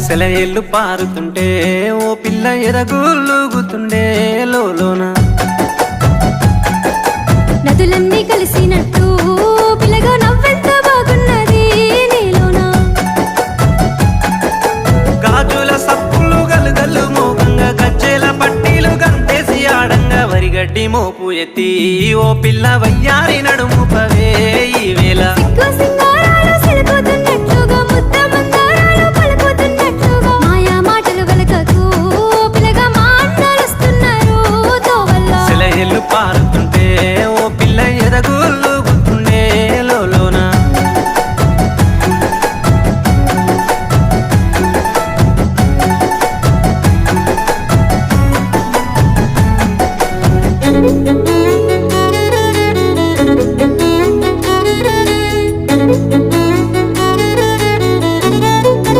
సెలయేళ్ళు పారుతుంటే ఓ పిల్ల ఎరగులుగుతుండే లోన నదులన్నీ కలిసినట్టు పిల్లగా నవ్వెంత బాగున్నది నీలోన గాజుల సప్పులు గలుగల్లు మోగంగా గజ్జెల పట్టీలు గంటేసి ఆడంగా వరిగడ్డి మోపు ఎత్తి ఓ పిల్ల వయ్యారి నడుము పవే ఈ వేళ సిగ్గు సింగ